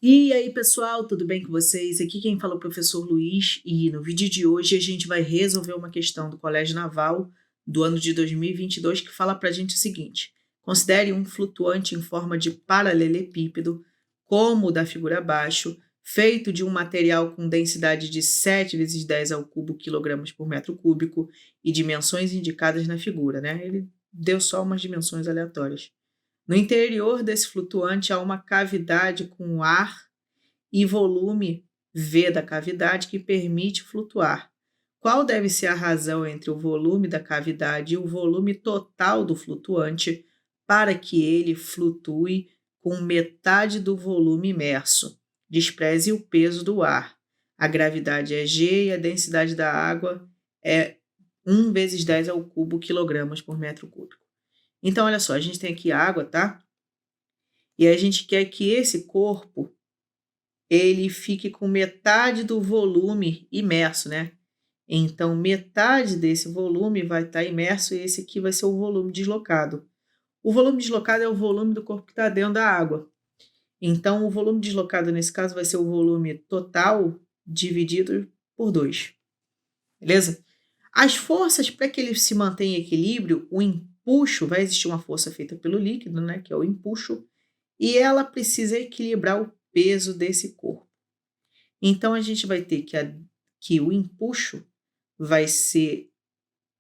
E aí, pessoal, tudo bem com vocês? Aqui quem fala é o professor Luiz e no vídeo de hoje a gente vai resolver uma questão do Colégio Naval do ano de 2022 que fala para a gente o seguinte: considere um flutuante em forma de paralelepípedo, como o da figura abaixo, feito de um material com densidade de 7 vezes 10 ao cubo quilogramas por metro cúbico e dimensões indicadas na figura, né? Ele deu só umas dimensões aleatórias. No interior desse flutuante há uma cavidade com ar e volume V da cavidade que permite flutuar. Qual deve ser a razão entre o volume da cavidade e o volume total do flutuante para que ele flutue com metade do volume imerso? Despreze o peso do ar. A gravidade é G e a densidade da água é 1 vezes 10 ao cubo quilogramas por metro cúbico. Então, olha só, a gente tem aqui água, tá? E a gente quer que esse corpo ele fique com metade do volume imerso, né? Então, metade desse volume vai estar imerso e esse aqui vai ser o volume deslocado. O volume deslocado é o volume do corpo que está dentro da água. Então, o volume deslocado, nesse caso, vai ser o volume total dividido por 2. Beleza? As forças, para que ele se mantenha em equilíbrio, o empuxo, vai existir uma força feita pelo líquido, né? Que é o empuxo, e ela precisa equilibrar o peso desse corpo. Então, a gente vai ter que o empuxo vai ser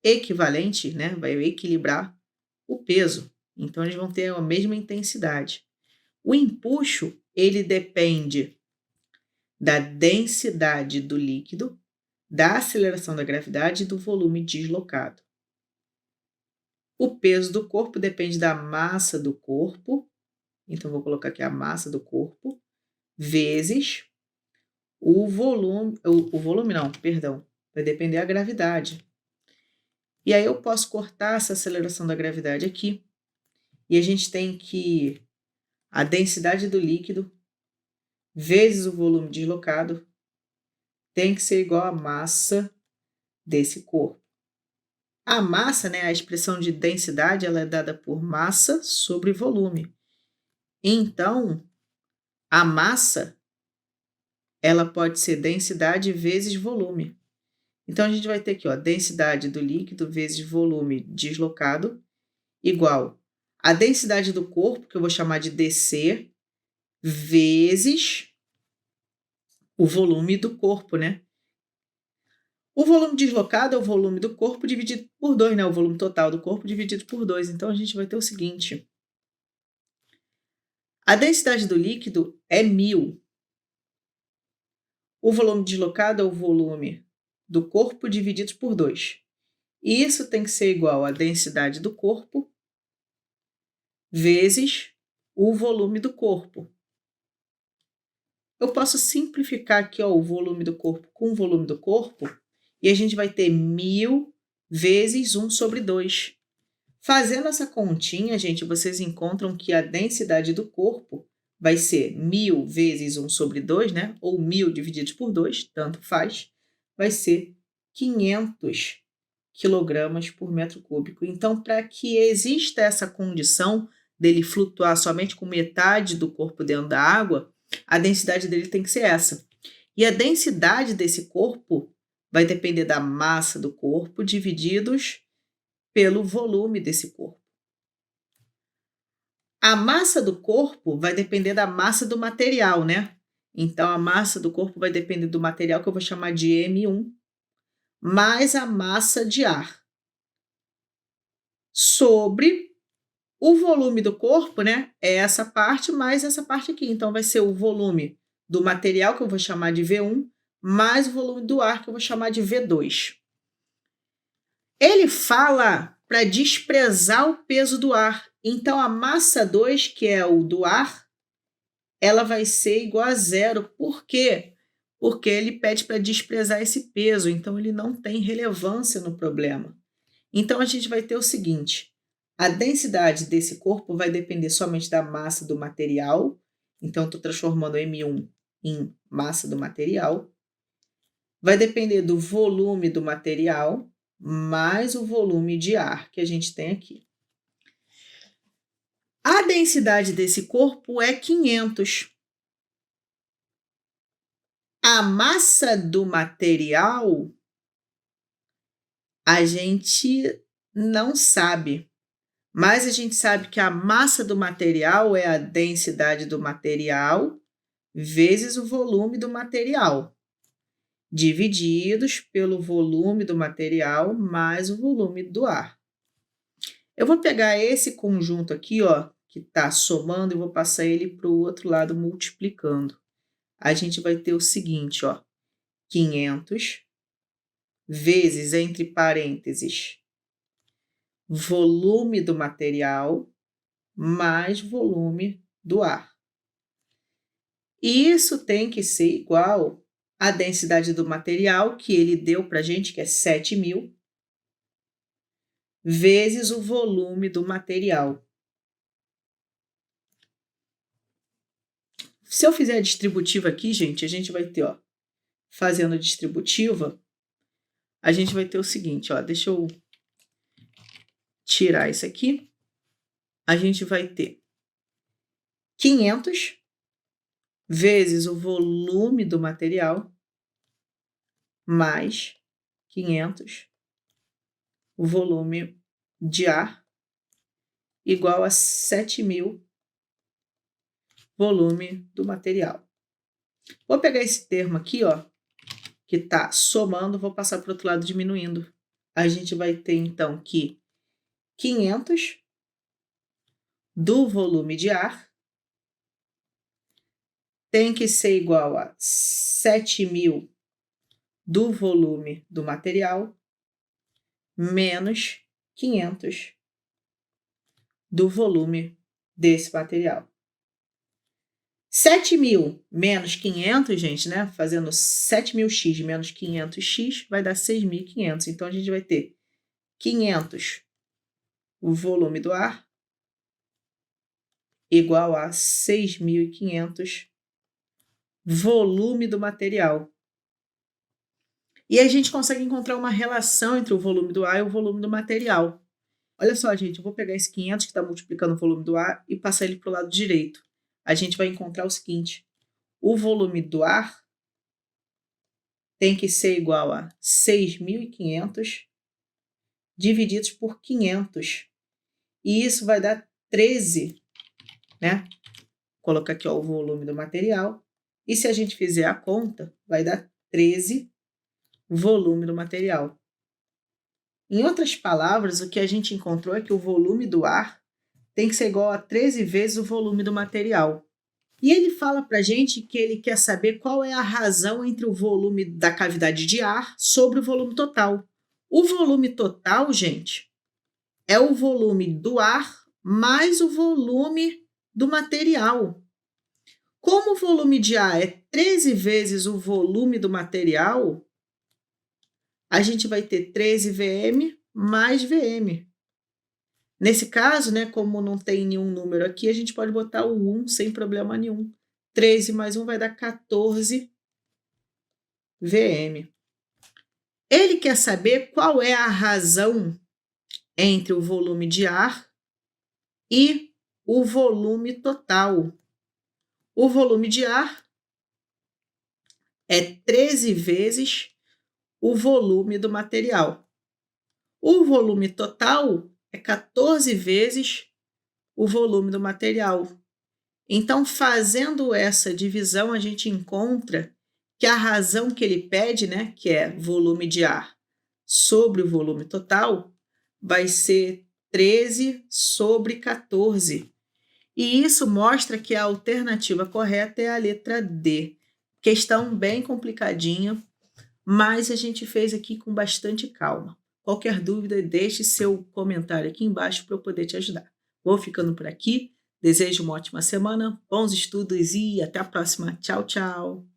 equivalente, né? Vai equilibrar o peso. Então, eles vão ter a mesma intensidade. O empuxo, ele depende da densidade do líquido, da aceleração da gravidade e do volume deslocado. O peso do corpo depende da massa do corpo, então vou colocar aqui a massa do corpo, vezes o volume não, perdão, vai depender da gravidade. E aí eu posso cortar essa aceleração da gravidade aqui, e a gente tem que a densidade do líquido vezes o volume deslocado tem que ser igual à massa desse corpo. A massa, né, a expressão de densidade, ela é dada por massa sobre volume. Então, a massa, ela pode ser densidade vezes volume. Então, a gente vai ter aqui, ó, densidade do líquido vezes volume deslocado, igual a densidade do corpo, que eu vou chamar de dc, vezes o volume do corpo, né? O volume deslocado é o volume do corpo dividido por 2, né? O volume total do corpo dividido por 2. Então, a gente vai ter o seguinte. A densidade do líquido é 1000. O volume deslocado é o volume do corpo dividido por 2. E isso tem que ser igual à densidade do corpo vezes o volume do corpo. Eu posso simplificar aqui, ó, o volume do corpo com o volume do corpo, e a gente vai ter 1000 vezes 1 sobre 2. Fazendo essa continha, gente, vocês encontram que a densidade do corpo vai ser 1000 vezes 1 sobre 2, né? Ou 1000 divididos por 2, tanto faz, vai ser 500 quilogramas por metro cúbico. Então, para que exista essa condição dele flutuar somente com metade do corpo dentro da água, a densidade dele tem que ser essa. E a densidade desse corpo vai depender da massa do corpo divididos pelo volume desse corpo. A massa do corpo vai depender da massa do material, né? Então, a massa do corpo vai depender do material que eu vou chamar de M1, mais a massa de ar, sobre o volume do corpo, né? É essa parte mais essa parte aqui. Então, vai ser o volume do material, que eu vou chamar de V1, mais o volume do ar, que eu vou chamar de V2. Ele fala para desprezar o peso do ar. Então, a massa 2, que é o do ar, ela vai ser igual a 0. Por quê? Porque ele pede para desprezar esse peso. Então, ele não tem relevância no problema. Então, a gente vai ter o seguinte. A densidade desse corpo vai depender somente da massa do material. Então, estou transformando M1 em massa do material. Vai depender do volume do material mais o volume de ar que a gente tem aqui. A densidade desse corpo é 500. A massa do material, a gente não sabe, mas a gente sabe que a massa do material é a densidade do material vezes o volume do material, divididos pelo volume do material mais o volume do ar. Eu vou pegar esse conjunto aqui, ó, que está somando, e vou passar ele para o outro lado multiplicando. A gente vai ter o seguinte, ó, 500 vezes, entre parênteses, volume do material mais volume do ar. E isso tem que ser igual à densidade do material que ele deu para a gente, que é 7.000, vezes o volume do material. Se eu fizer a distributiva aqui, gente, a gente vai ter, ó, fazendo a distributiva, a gente vai ter o seguinte, ó, deixa eu tirar isso aqui. A gente vai ter 500 vezes o volume do material mais 500 o volume de ar igual a 7.000 volume do material. Vou pegar esse termo aqui, ó, que está somando, vou passar para o outro lado diminuindo. A gente vai ter, então, que 500 do volume de ar tem que ser igual a 7.000 do volume do material menos 500 do volume desse material. 7.000 menos 500, gente, né? Fazendo 7.000x menos 500x vai dar 6.500. Então, a gente vai ter 500 o volume do ar igual a 6.500 volume do material. E a gente consegue encontrar uma relação entre o volume do ar e o volume do material. Olha só, gente, eu vou pegar esse 500 que está multiplicando o volume do ar e passar ele para o lado direito. A gente vai encontrar o seguinte: o volume do ar tem que ser igual a 6.500 divididos por 500. E isso vai dar 13, né? Vou colocar aqui, ó, o volume do material. E se a gente fizer a conta, vai dar 13 volume do material. Em outras palavras, o que a gente encontrou é que o volume do ar tem que ser igual a 13 vezes o volume do material. E ele fala para a gente que ele quer saber qual é a razão entre o volume da cavidade de ar sobre o volume total. O volume total, gente, é o volume do ar mais o volume do material. Como o volume de ar é 13 vezes o volume do material, a gente vai ter 13 Vm mais Vm. Nesse caso, né, como não tem nenhum número aqui, a gente pode botar o 1 sem problema nenhum. 13 mais 1 vai dar 14 Vm. Ele quer saber qual é a razão entre o volume de ar e o volume total. O volume de ar é 13 vezes o volume do material. O volume total é 14 vezes o volume do material. Então, fazendo essa divisão, a gente encontra que a razão que ele pede, né, que é volume de ar sobre o volume total, vai ser 13 sobre 14. E isso mostra que a alternativa correta é a letra D. Questão bem complicadinha, mas a gente fez aqui com bastante calma. Qualquer dúvida, deixe seu comentário aqui embaixo para eu poder te ajudar. Vou ficando por aqui. Desejo uma ótima semana, bons estudos e até a próxima. Tchau, tchau!